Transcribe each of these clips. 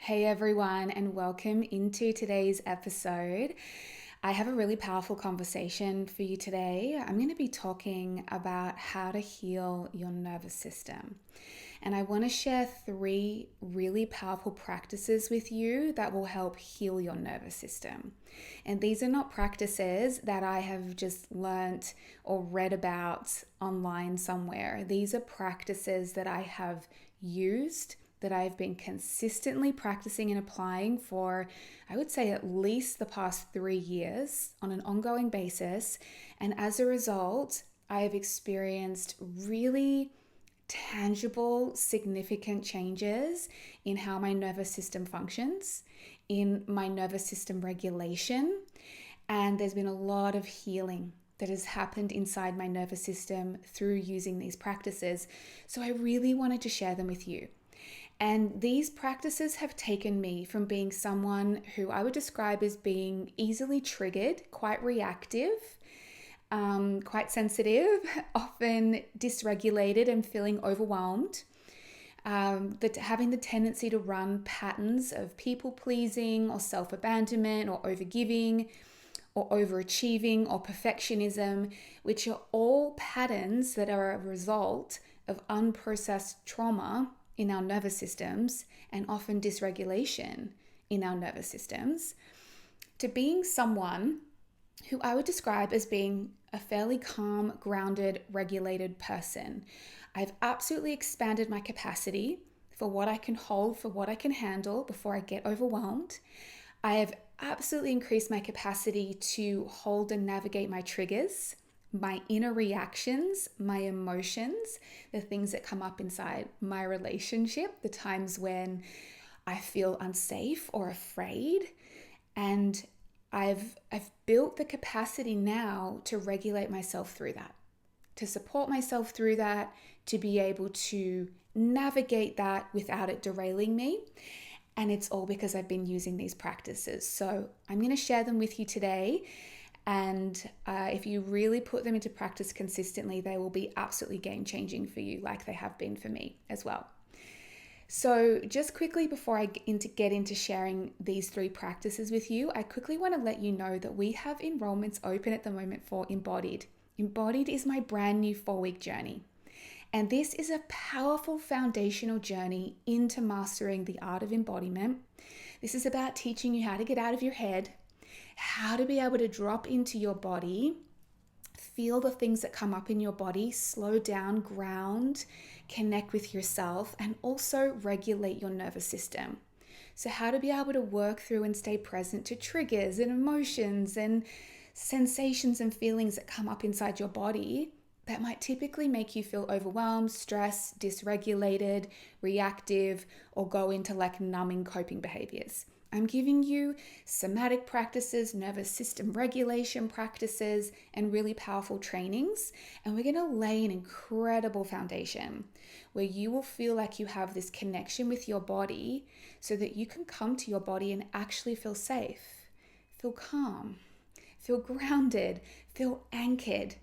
Hey everyone, and welcome into today's episode. I have a really powerful conversation for you today. I'm going to be talking about how to heal your nervous system. And I want to share 3 really powerful practices with you that will help heal your nervous system. And these are not practices that I have just learnt or read about online somewhere. These are practices that I have used, that I've been consistently practicing and applying for, I would say, at least the past 3 years on an ongoing basis. And as a result, I have experienced really tangible, significant changes in how my nervous system functions, in my nervous system regulation. And there's been a lot of healing that has happened inside my nervous system through using these practices. So I really wanted to share them with you. And these practices have taken me from being someone who I would describe as being easily triggered, quite reactive, quite sensitive, often dysregulated and feeling overwhelmed, having the tendency to run patterns of people pleasing or self-abandonment or overgiving or overachieving or perfectionism, which are all patterns that are a result of unprocessed trauma in our nervous systems and often dysregulation in our nervous systems, to being someone who I would describe as being a fairly calm, grounded, regulated person. I've absolutely expanded my capacity for what I can hold, for what I can handle before I get overwhelmed. I have absolutely increased my capacity to hold and navigate my triggers, my inner reactions, my emotions, the things that come up inside my relationship, the times when I feel unsafe or afraid. And I've built the capacity now to regulate myself through that, to support myself through that, to be able to navigate that without it derailing me. And it's all because I've been using these practices. So I'm going to share them with you today. And if you really put them into practice consistently, they will be absolutely game-changing for you, like they have been for me as well. So just quickly before I get into sharing these 3 practices with you, I quickly want to let you know that we have enrollments open at the moment for Embodied. Embodied is my brand new 4-week journey. And this is a powerful foundational journey into mastering the art of embodiment. This is about teaching you how to get out of your head, how to be able to drop into your body, feel the things that come up in your body, slow down, ground, connect with yourself, and also regulate your nervous system. So how to be able to work through and stay present to triggers and emotions and sensations and feelings that come up inside your body that might typically make you feel overwhelmed, stressed, dysregulated, reactive, or go into like numbing coping behaviors. I'm giving you somatic practices, nervous system regulation practices, and really powerful trainings. And we're going to lay an incredible foundation where you will feel like you have this connection with your body so that you can come to your body and actually feel safe, feel calm, feel grounded, feel anchored.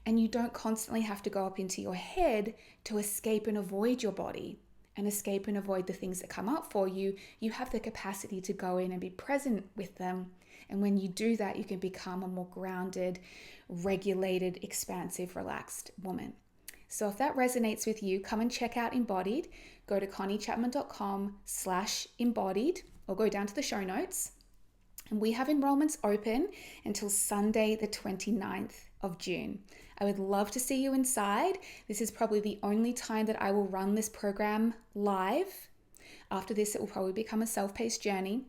And you don't constantly have to go up into your head to escape and avoid your body and escape and avoid the things that come up for you. You have the capacity to go in and be present with them. And when you do that, you can become a more grounded, regulated, expansive, relaxed woman. So if that resonates with you, come and check out Embodied. Go to conniechapman.com/embodied or go down to the show notes. And we have enrollments open until Sunday, the 29th of June. I would love to see you inside. This is probably the only time that I will run this program live. After this, it will probably become a self-paced journey.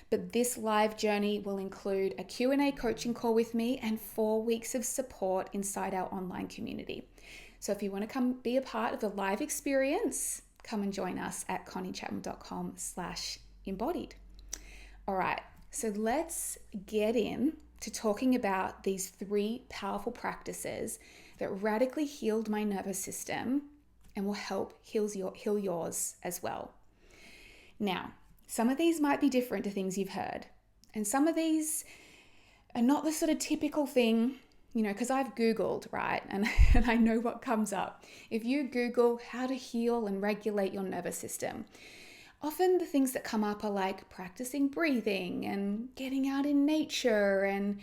But this live journey will include a Q&A coaching call with me and 4 weeks of support inside our online community. So if you want to come be a part of the live experience, come and join us at conniechapman.com/embodied. All right, so let's get in to talking about these 3 powerful practices that radically healed my nervous system and will help heal yours as well. Now, some of these might be different to things you've heard, and some of these are not the sort of typical thing, because I've Googled, right? And I know what comes up. If you Google how to heal and regulate your nervous system, Often the things that come up are like practicing breathing and getting out in nature and,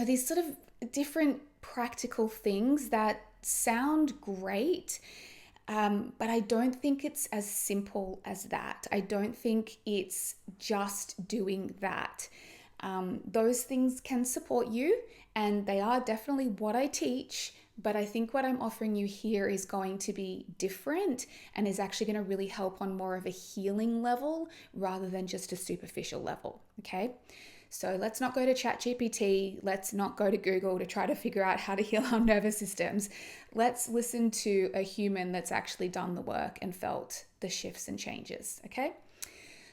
these sort of different practical things that sound great. But I don't think it's as simple as that. I don't think it's just doing that. Those things can support you, and they are definitely what I teach. But I think what I'm offering you here is going to be different and is actually going to really help on more of a healing level rather than just a superficial level. Okay. So let's not go to ChatGPT. Let's not go to Google to try to figure out how to heal our nervous systems. Let's listen to a human that's actually done the work and felt the shifts and changes. Okay.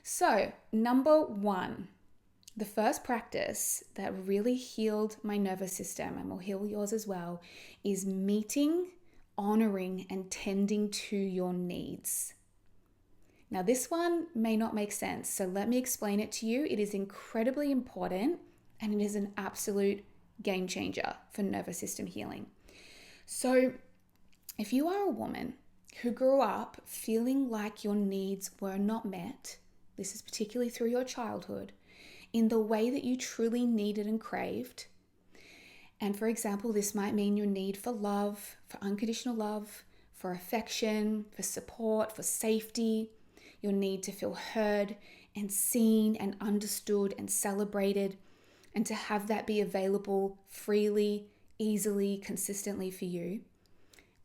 So, number one, the first practice that really healed my nervous system and will heal yours as well is meeting, honoring, and tending to your needs. Now, this one may not make sense, so let me explain it to you. It is incredibly important and it is an absolute game changer for nervous system healing. So, if you are a woman who grew up feeling like your needs were not met, this is particularly through your childhood, in the way that you truly needed and craved. And for example, this might mean your need for love, for unconditional love, for affection, for support, for safety, your need to feel heard and seen and understood and celebrated, and to have that be available freely, easily, consistently for you.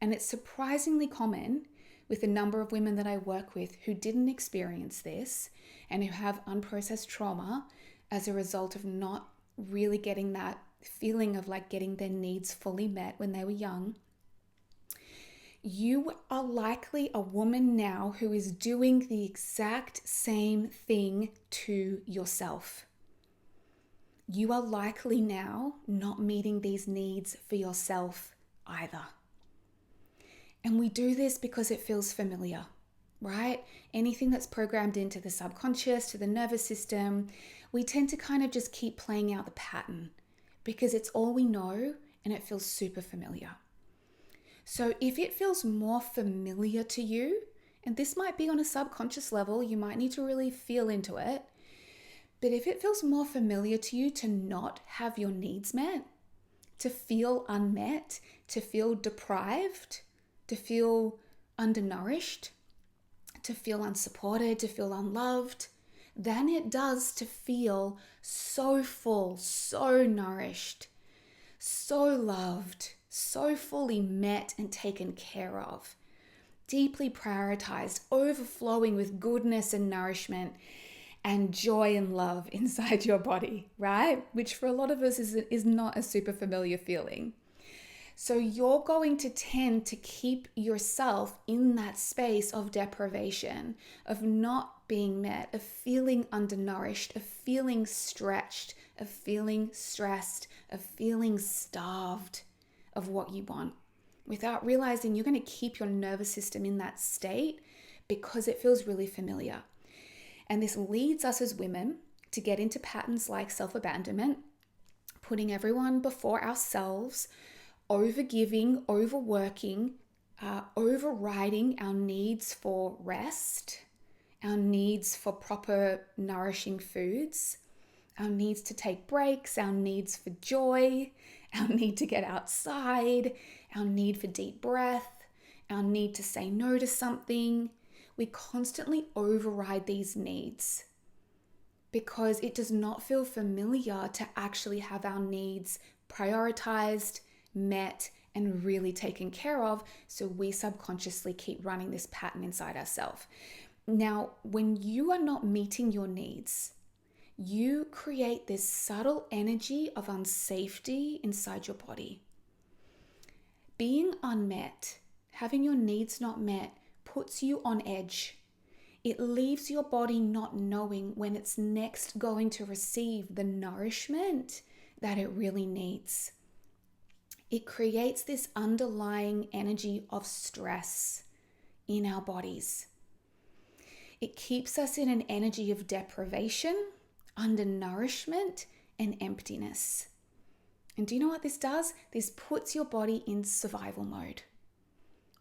And it's surprisingly common with a number of women that I work with who didn't experience this and who have unprocessed trauma as a result of not really getting that feeling of like getting their needs fully met when they were young. You are likely a woman now who is doing the exact same thing to yourself. You are likely now not meeting these needs for yourself either. And we do this because it feels familiar, right? Anything that's programmed into the subconscious, to the nervous system, we tend to kind of just keep playing out the pattern because it's all we know and it feels super familiar. So if it feels more familiar to you, and this might be on a subconscious level, you might need to really feel into it, but if it feels more familiar to you to not have your needs met, to feel unmet, to feel deprived, to feel undernourished, to feel unsupported, to feel unloved, than it does to feel so full, so nourished, so loved, so fully met and taken care of, deeply prioritized, overflowing with goodness and nourishment and joy and love inside your body, right? Which for a lot of us is not a super familiar feeling. So you're going to tend to keep yourself in that space of deprivation, of not being met, of feeling undernourished, of feeling stretched, of feeling stressed, of feeling starved of what you want, without realizing you're going to keep your nervous system in that state because it feels really familiar. And this leads us as women to get into patterns like self-abandonment, putting everyone before ourselves, overgiving, overworking, overriding our needs for rest, our needs for proper nourishing foods, our needs to take breaks, our needs for joy, our need to get outside, our need for deep breath, our need to say no to something. We constantly override these needs because it does not feel familiar to actually have our needs prioritized, met, and really taken care of, so we subconsciously keep running this pattern inside ourselves. Now, when you are not meeting your needs, you create this subtle energy of unsafety inside your body. Being unmet, having your needs not met, puts you on edge. It leaves your body not knowing when it's next going to receive the nourishment that it really needs. It creates this underlying energy of stress in our bodies. It keeps us in an energy of deprivation, undernourishment, and emptiness. And do you know what this does? This puts your body in survival mode.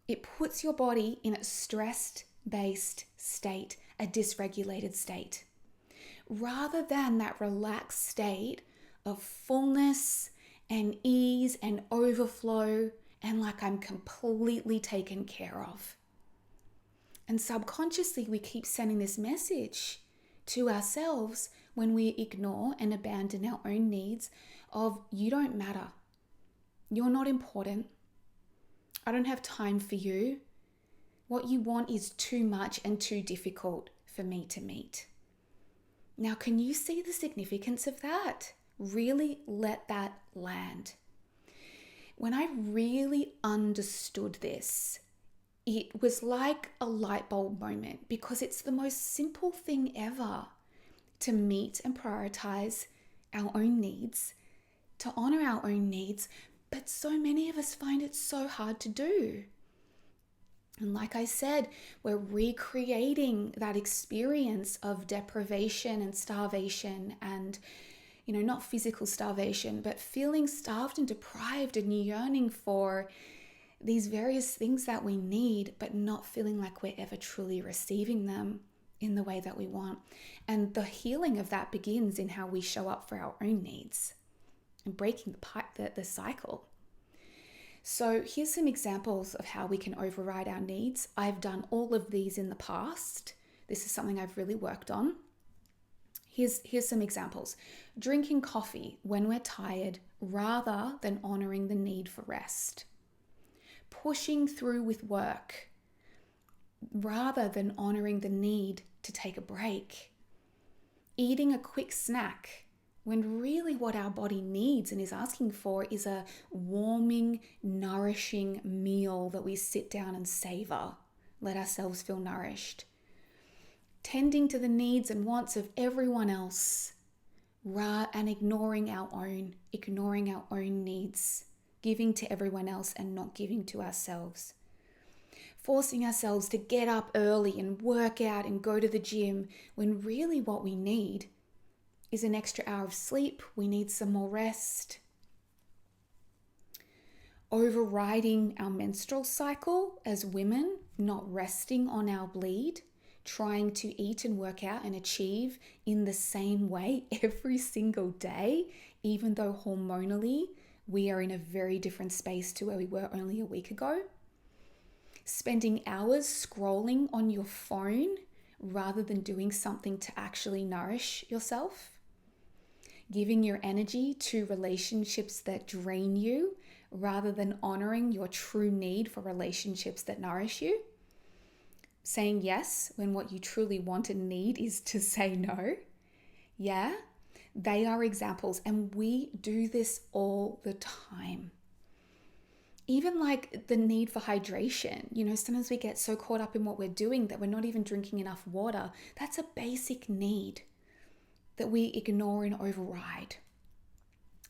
It puts your body in a stressed, based state, a dysregulated state, rather than that relaxed state of fullness and ease and overflow and like I'm completely taken care of. And subconsciously, we keep sending this message to ourselves when we ignore and abandon our own needs of, you don't matter. You're not important. I don't have time for you. What you want is too much and too difficult for me to meet. Now, can you see the significance of that? Really let that land. When I really understood this, it was like a light bulb moment, because it's the most simple thing ever to meet and prioritize our own needs, to honor our own needs, but so many of us find it so hard to do. And like I said, we're recreating that experience of deprivation and starvation and, not physical starvation, but feeling starved and deprived and yearning for these various things that we need, but not feeling like we're ever truly receiving them in the way that we want. And the healing of that begins in how we show up for our own needs and breaking the cycle. So here's some examples of how we can override our needs. I've done all of these in the past. This is something I've really worked on. Here's some examples. Drinking coffee when we're tired rather than honoring the need for rest. Pushing through with work rather than honoring the need to take a break. Eating a quick snack when really what our body needs and is asking for is a warming, nourishing meal that we sit down and savor. Let ourselves feel nourished. Tending to the needs and wants of everyone else and ignoring our own needs. Giving to everyone else and not giving to ourselves. Forcing ourselves to get up early and work out and go to the gym when really what we need is an extra hour of sleep. We need some more rest. Overriding our menstrual cycle as women, not resting on our bleed, trying to eat and work out and achieve in the same way every single day, even though hormonally we are in a very different space to where we were only a week ago. Spending hours scrolling on your phone rather than doing something to actually nourish yourself. Giving your energy to relationships that drain you rather than honoring your true need for relationships that nourish you. Saying yes when what you truly want and need is to say no. Yeah. They are examples, and we do this all the time. Even like the need for hydration. Sometimes we get so caught up in what we're doing that we're not even drinking enough water. That's a basic need that we ignore and override.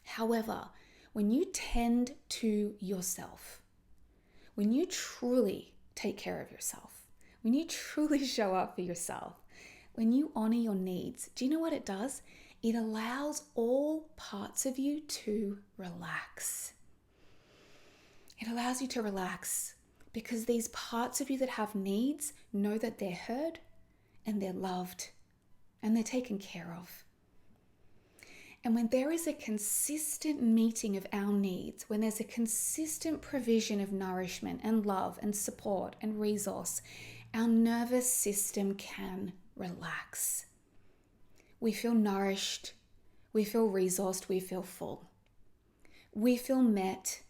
However, when you tend to yourself, when you truly take care of yourself, when you truly show up for yourself, when you honor your needs, do you know what it does? It allows all parts of you to relax. It allows you to relax because these parts of you that have needs know that they're heard and they're loved and they're taken care of. And when there is a consistent meeting of our needs, when there's a consistent provision of nourishment and love and support and resource, our nervous system can relax. We feel nourished, we feel resourced, we feel full. We feel met,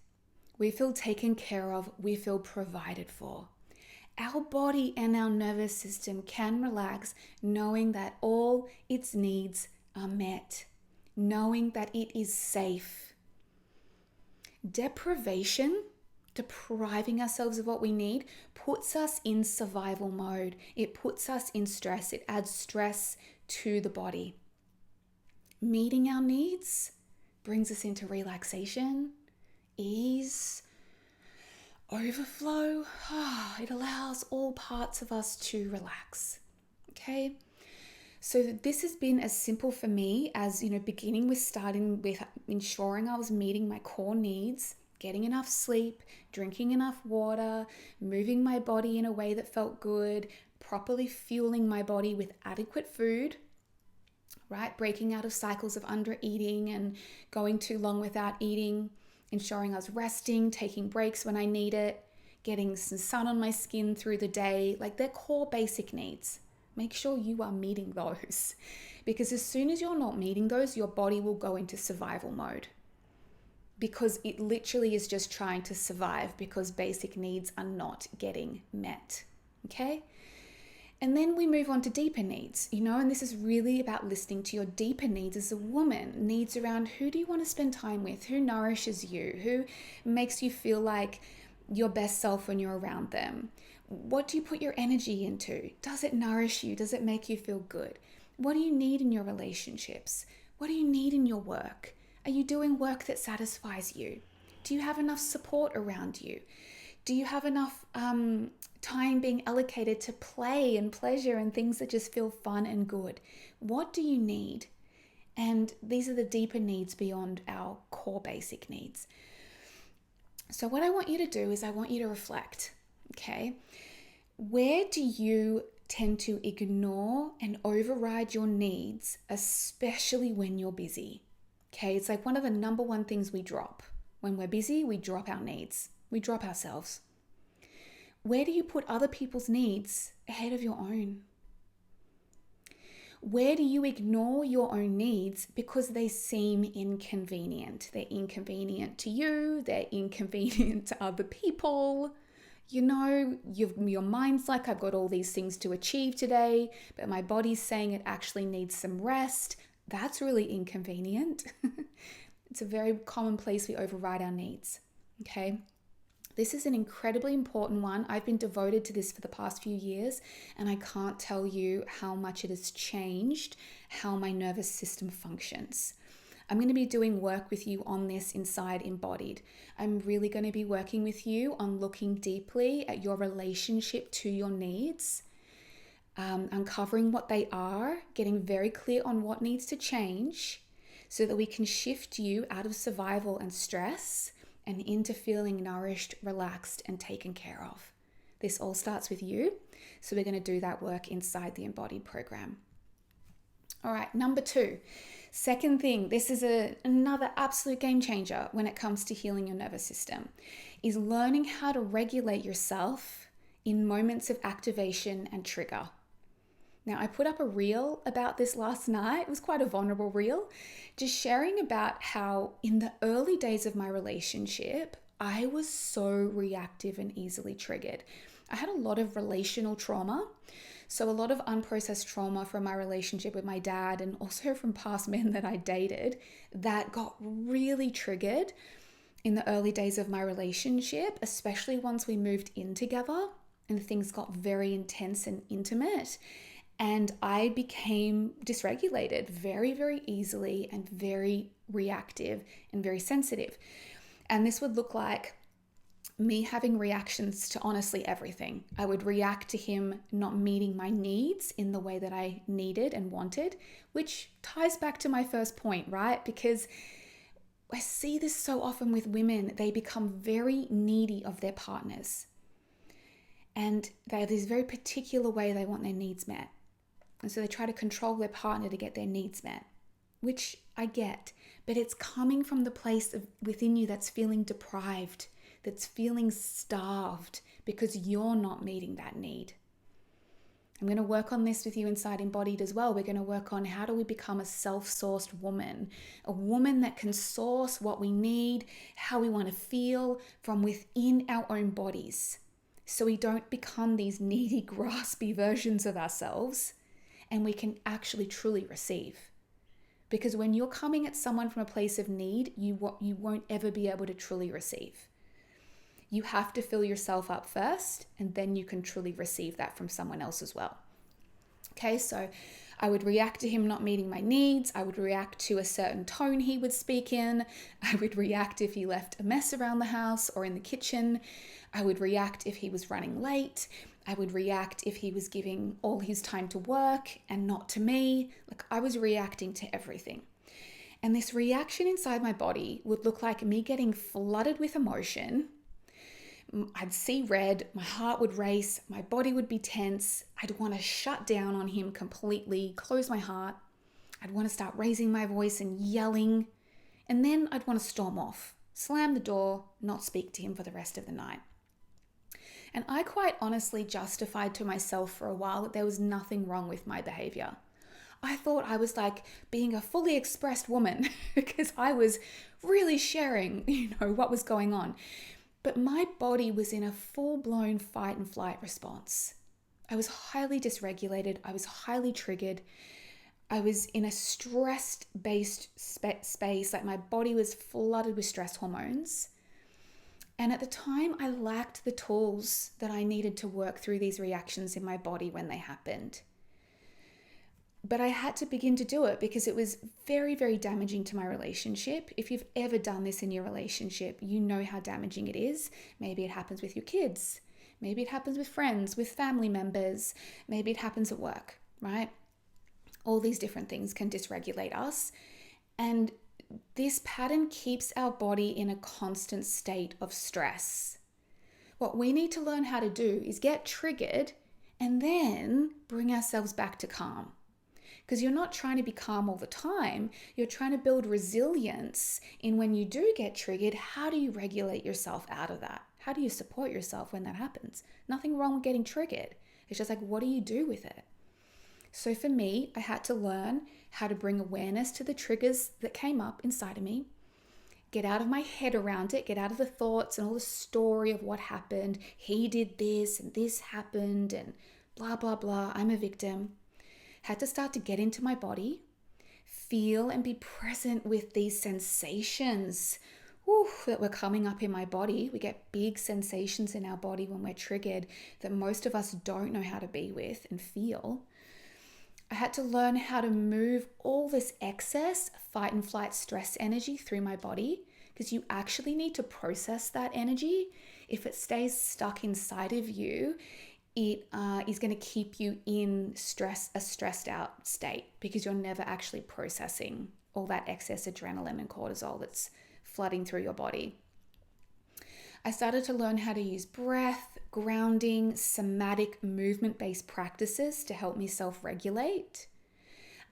we feel taken care of, we feel provided for. Our body and our nervous system can relax knowing that all its needs are met, knowing that it is safe. Deprivation, depriving ourselves of what we need, puts us in survival mode. It puts us in stress. It adds stress to the body. Meeting our needs brings us into relaxation, ease, overflow. It allows all parts of us to relax. Okay? So this has been as simple for me as, beginning with starting with ensuring I was meeting my core needs, getting enough sleep, drinking enough water, moving my body in a way that felt good, properly fueling my body with adequate food, right? Breaking out of cycles of under eating and going too long without eating, ensuring I was resting, taking breaks when I need it, getting some sun on my skin through the day. Like, they're core basic needs. Make sure you are meeting those, because as soon as you're not meeting those, your body will go into survival mode, because it literally is just trying to survive because basic needs are not getting met. Okay? And then we move on to deeper needs, and this is really about listening to your deeper needs as a woman. Needs around, who do you want to spend time with? Who nourishes you? Who makes you feel like your best self when you're around them? What do you put your energy into? Does it nourish you? Does it make you feel good? What do you need in your relationships? What do you need in your work? Are you doing work that satisfies you? Do you have enough support around you? Do you have enough time being allocated to play and pleasure and things that just feel fun and good? What do you need? And these are the deeper needs beyond our core basic needs. So what I want you to do is I want you to reflect, okay? Where do you tend to ignore and override your needs, especially when you're busy? Okay, it's like one of the number one things we drop. When we're busy, we drop our needs. We drop ourselves. Where do you put other people's needs ahead of your own? Where do you ignore your own needs because they seem inconvenient? They're inconvenient to you, they're inconvenient to other people. Your mind's like, I've got all these things to achieve today, but my body's saying it actually needs some rest. That's really inconvenient. It's a very common place we override our needs, okay? This is an incredibly important one. I've been devoted to this for the past few years, and I can't tell you how much it has changed how my nervous system functions. I'm going to be doing work with you on this inside Embodied. I'm really going to be working with you on looking deeply at your relationship to your needs, uncovering what they are, getting very clear on what needs to change so that we can shift you out of survival and stress and into feeling nourished, relaxed, and taken care of. This all starts with you. So we're going to do that work inside the Embodied program. All right, number 2. Second thing, this is another absolute game changer when it comes to healing your nervous system, is learning how to regulate yourself in moments of activation and trigger. Now, I put up a reel about this last night. It was quite a vulnerable reel, just sharing about how in the early days of my relationship, I was so reactive and easily triggered. I had a lot of relational trauma. So a lot of unprocessed trauma from my relationship with my dad and also from past men that I dated that got really triggered in the early days of my relationship, especially once we moved in together and things got very intense and intimate. And I became dysregulated very, very easily and very reactive and very sensitive. And this would look like me having reactions to honestly everything. I would react to him not meeting my needs in the way that I needed and wanted, which ties back to my first point, right? Because I see this so often with women. They become very needy of their partners. And they have this very particular way they want their needs met. And so they try to control their partner to get their needs met, which I get, but it's coming from the place of within you that's feeling deprived, that's feeling starved because you're not meeting that need. I'm going to work on this with you inside Embodied as well. We're going to work on how do we become a self-sourced woman, a woman that can source what we need, how we want to feel from within our own bodies. So we don't become these needy, graspy versions of ourselves, and we can actually truly receive. Because when you're coming at someone from a place of need, you won't ever be able to truly receive. You have to fill yourself up first, and then you can truly receive that from someone else as well. Okay, so I would react to him not meeting my needs. I would react to a certain tone he would speak in. I would react if he left a mess around the house or in the kitchen. I would react if he was running late. I would react if he was giving all his time to work and not to me. Like, I was reacting to everything. And this reaction inside my body would look like me getting flooded with emotion, I'd see red, my heart would race, my body would be tense. I'd want to shut down on him completely, close my heart. I'd want to start raising my voice and yelling. And then I'd want to storm off, slam the door, not speak to him for the rest of the night. And I quite honestly justified to myself for a while that there was nothing wrong with my behavior. I thought I was like being a fully expressed woman because I was really sharing, what was going on. But my body was in a full-blown fight and flight response. I was highly dysregulated. I was highly triggered. I was in a stress-based space, like my body was flooded with stress hormones. And at the time, I lacked the tools that I needed to work through these reactions in my body when they happened. But I had to begin to do it because it was very, very damaging to my relationship. If you've ever done this in your relationship, you know how damaging it is. Maybe it happens with your kids. Maybe it happens with friends, with family members. Maybe it happens at work, right? All these different things can dysregulate us. And this pattern keeps our body in a constant state of stress. What we need to learn how to do is get triggered and then bring ourselves back to calm. Because you're not trying to be calm all the time. You're trying to build resilience in when you do get triggered. How do you regulate yourself out of that? How do you support yourself when that happens? Nothing wrong with getting triggered. It's just like, what do you do with it? So for me, I had to learn how to bring awareness to the triggers that came up inside of me, get out of my head around it, get out of the thoughts and all the story of what happened. He did this and this happened and blah, blah, blah. I'm a victim. Had to start to get into my body, feel and be present with these sensations that were coming up in my body. We get big sensations in our body when we're triggered that most of us don't know how to be with and feel. I had to learn how to move all this excess fight and flight stress energy through my body because you actually need to process that energy. If it stays stuck inside of you, it is going to keep you in a stressed out state because you're never actually processing all that excess adrenaline and cortisol that's flooding through your body. I started to learn how to use breath, grounding, somatic movement-based practices to help me self-regulate.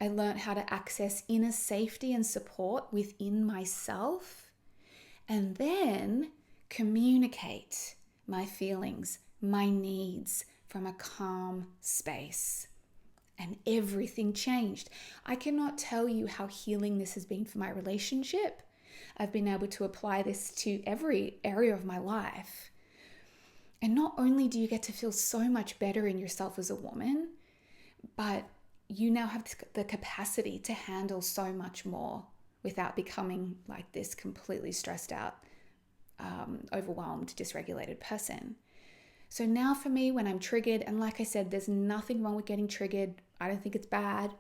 I learned how to access inner safety and support within myself, and then communicate my feelings, my needs, from a calm space. And everything changed. I cannot tell you how healing this has been for my relationship. I've been able to apply this to every area of my life. And not only do you get to feel so much better in yourself as a woman, but you now have the capacity to handle so much more without becoming like this completely stressed out, overwhelmed, dysregulated person. So now for me, when I'm triggered, and like I said, there's nothing wrong with getting triggered. I don't think it's bad.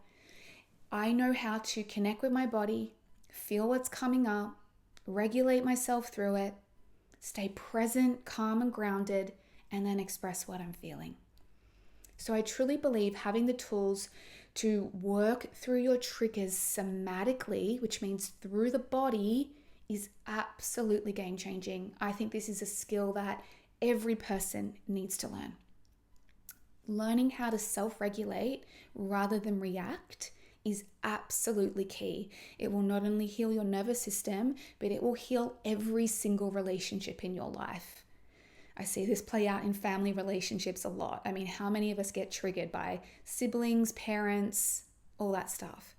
I know how to connect with my body, feel what's coming up, regulate myself through it, stay present, calm and grounded, and then express what I'm feeling. So I truly believe having the tools to work through your triggers somatically, which means through the body, is absolutely game-changing. I think this is a skill that every person needs to learn. Learning how to self-regulate rather than react is absolutely key. It will not only heal your nervous system, but it will heal every single relationship in your life. I see this play out in family relationships a lot. I mean, how many of us get triggered by siblings, parents, all that stuff?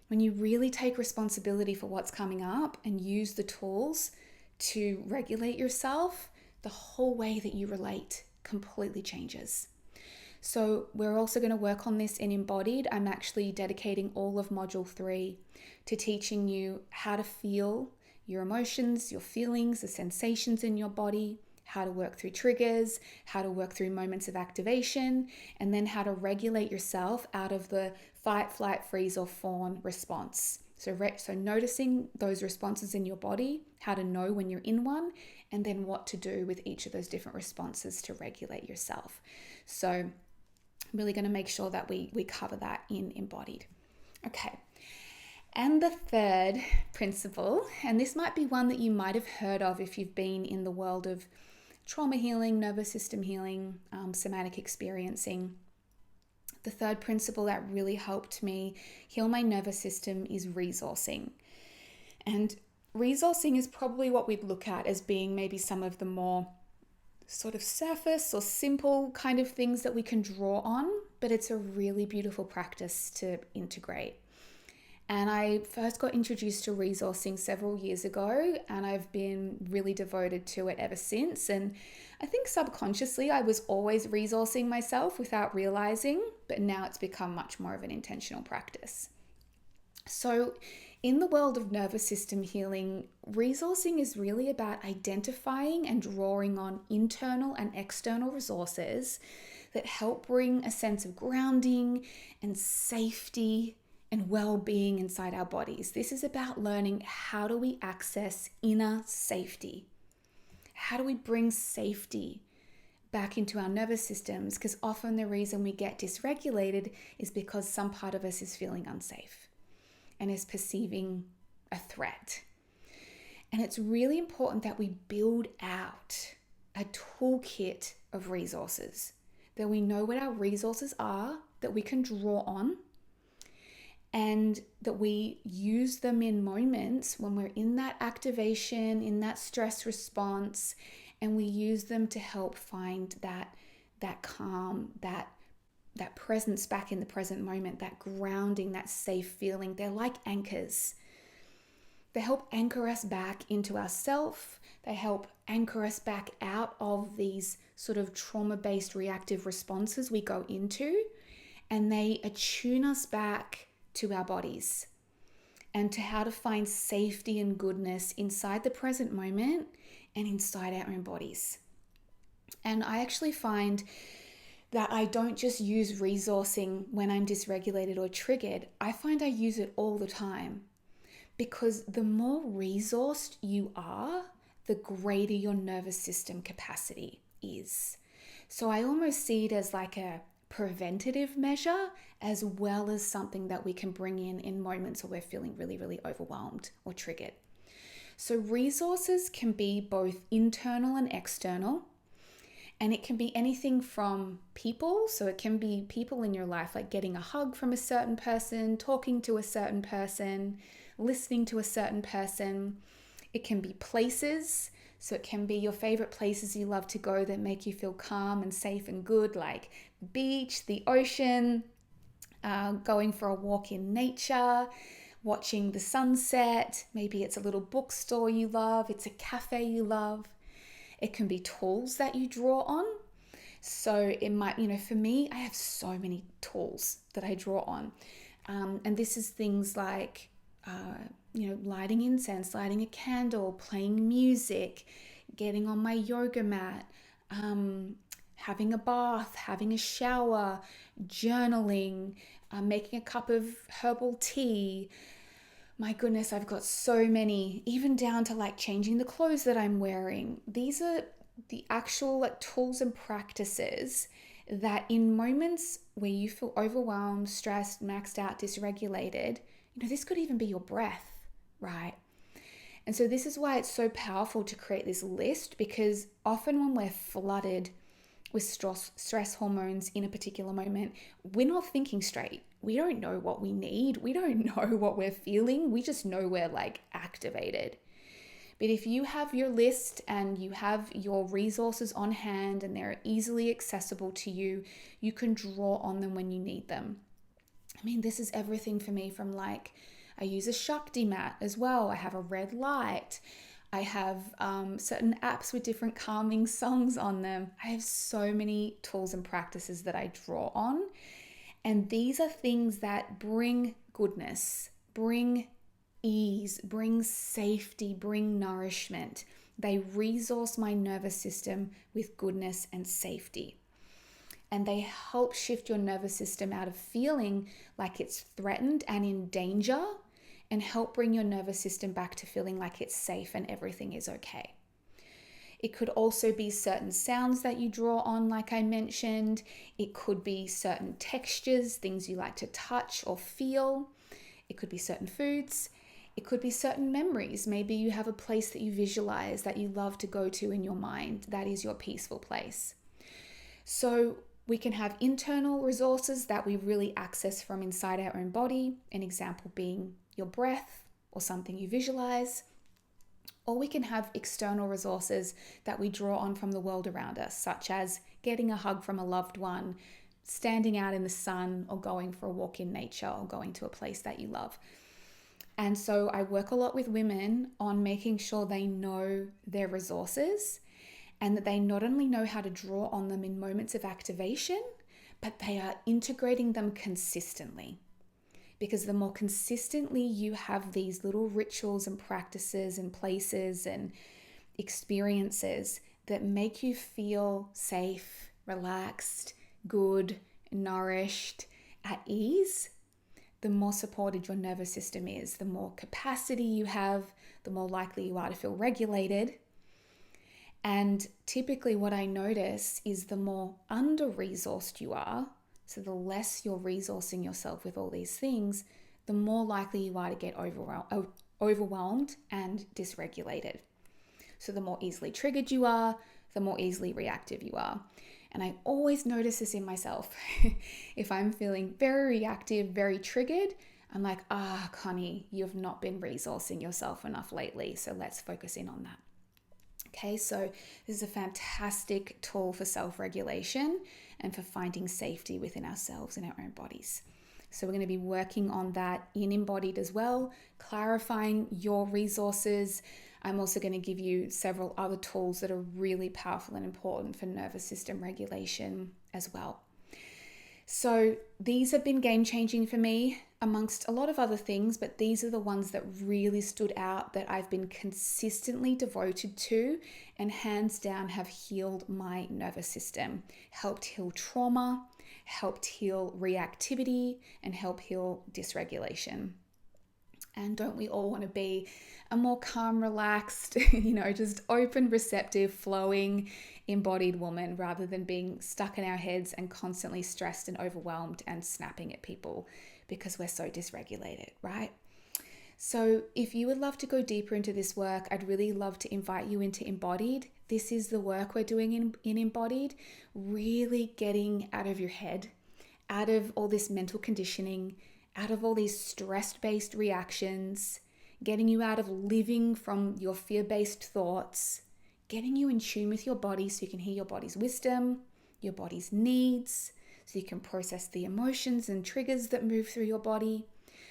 When you really take responsibility for what's coming up and use the tools to regulate yourself, the whole way that you relate completely changes. So we're also going to work on this in Embodied. I'm actually dedicating all of Module 3 to teaching you how to feel your emotions, your feelings, the sensations in your body, how to work through triggers, how to work through moments of activation, and then how to regulate yourself out of the fight, flight, freeze, or fawn response. So noticing those responses in your body, how to know when you're in one, and then what to do with each of those different responses to regulate yourself. So I'm really going to make sure that we cover that in Embodied. Okay. And the third principle, and this might be one that you might have heard of if you've been in the world of trauma healing, nervous system healing, somatic experiencing. The third principle that really helped me heal my nervous system is resourcing. And resourcing is probably what we'd look at as being maybe some of the more sort of surface or simple kind of things that we can draw on, but it's a really beautiful practice to integrate. And I first got introduced to resourcing several years ago, and I've been really devoted to it ever since. And I think subconsciously I was always resourcing myself without realizing, but now it's become much more of an intentional practice. So in the world of nervous system healing, resourcing is really about identifying and drawing on internal and external resources that help bring a sense of grounding and safety and well-being inside our bodies. This is about learning, how do we access inner safety? How do we bring safety back into our nervous systems? Because often the reason we get dysregulated is because some part of us is feeling unsafe and is perceiving a threat. And it's really important that we build out a toolkit of resources, that we know what our resources are, that we can draw on, and that we use them in moments when we're in that activation, in that stress response, and we use them to help find that calm, that presence back in the present moment, that grounding, that safe feeling. They're like anchors. They help anchor us back into ourself. They help anchor us back out of these sort of trauma-based reactive responses we go into, and they attune us back to our bodies and to how to find safety and goodness inside the present moment and inside our own bodies. And I actually find that I don't just use resourcing when I'm dysregulated or triggered. I find I use it all the time, because the more resourced you are, the greater your nervous system capacity is. So I almost see it as like a preventative measure, as well as something that we can bring in moments where we're feeling really, really overwhelmed or triggered. So resources can be both internal and external, and it can be anything from people. So it can be people in your life, like getting a hug from a certain person, talking to a certain person, listening to a certain person. It can be places. So it can be your favorite places you love to go that make you feel calm and safe and good, like the beach, the ocean, going for a walk in nature, watching the sunset. Maybe it's a little bookstore you love. It's a cafe you love. It can be tools that you draw on. So it might, for me, I have so many tools that I draw on. And this is things like, lighting incense, lighting a candle, playing music, getting on my yoga mat, having a bath, having a shower, journaling, making a cup of herbal tea. My goodness, I've got so many, even down to like changing the clothes that I'm wearing. These are the actual tools and practices that in moments where you feel overwhelmed, stressed, maxed out, dysregulated, this could even be your breath, right? And so this is why it's so powerful to create this list, because often when we're flooded with stress hormones in a particular moment, we're not thinking straight. We don't know what we need. We don't know what we're feeling. We just know we're activated. But if you have your list and you have your resources on hand and they're easily accessible to you, you can draw on them when you need them. This is everything for me from I use a Shakti mat as well. I have a red light. I have certain apps with different calming songs on them. I have so many tools and practices that I draw on. And these are things that bring goodness, bring ease, bring safety, bring nourishment. They resource my nervous system with goodness and safety. And they help shift your nervous system out of feeling like it's threatened and in danger, and help bring your nervous system back to feeling like it's safe and everything is okay. It could also be certain sounds that you draw on, like I mentioned. It could be certain textures, things you like to touch or feel. It could be certain foods. It could be certain memories. Maybe you have a place that you visualize that you love to go to in your mind. That is your peaceful place. So we can have internal resources that we really access from inside our own body, an example being your breath or something you visualize. Or we can have external resources that we draw on from the world around us, such as getting a hug from a loved one, standing out in the sun, or going for a walk in nature, or going to a place that you love. And so I work a lot with women on making sure they know their resources and that they not only know how to draw on them in moments of activation, but they are integrating them consistently. Because the more consistently you have these little rituals and practices and places and experiences that make you feel safe, relaxed, good, nourished, at ease, the more supported your nervous system is, the more capacity you have, the more likely you are to feel regulated. And typically what I notice is the more under-resourced you are, so the less you're resourcing yourself with all these things, the more likely you are to get overwhelmed and dysregulated. So the more easily triggered you are, the more easily reactive you are. And I always notice this in myself. If I'm feeling very reactive, very triggered, I'm like, Connie, you've not been resourcing yourself enough lately. So let's focus in on that. Okay, so this is a fantastic tool for self-regulation and for finding safety within ourselves and our own bodies. So we're going to be working on that in Embodied as well, clarifying your resources. I'm also going to give you several other tools that are really powerful and important for nervous system regulation as well. So these have been game-changing for me amongst a lot of other things, but these are the ones that really stood out that I've been consistently devoted to and hands down have healed my nervous system, helped heal trauma, helped heal reactivity, and help heal dysregulation. And don't we all want to be a more calm, relaxed, just open, receptive, flowing, embodied woman rather than being stuck in our heads and constantly stressed and overwhelmed and snapping at people because we're so dysregulated, right? So if you would love to go deeper into this work, I'd really love to invite you into Embodied. This is the work we're doing in Embodied, really getting out of your head, out of all this mental conditioning, out of all these stress-based reactions, getting you out of living from your fear-based thoughts, getting you in tune with your body so you can hear your body's wisdom, your body's needs, so you can process the emotions and triggers that move through your body,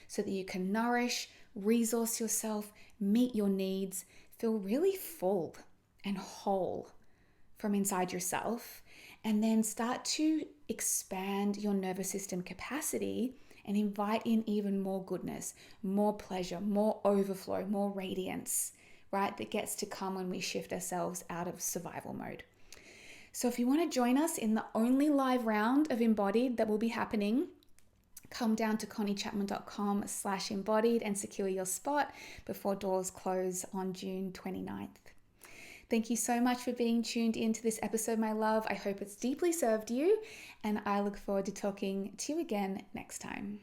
so that you can nourish, resource yourself, meet your needs, feel really full and whole from inside yourself, and then start to expand your nervous system capacity and invite in even more goodness, more pleasure, more overflow, more radiance, right? That gets to come when we shift ourselves out of survival mode. So if you want to join us in the only live round of Embodied that will be happening, come down to conniechapman.com/embodied and secure your spot before doors close on June 29th. Thank you so much for being tuned into this episode, my love. I hope it's deeply served you, and I look forward to talking to you again next time.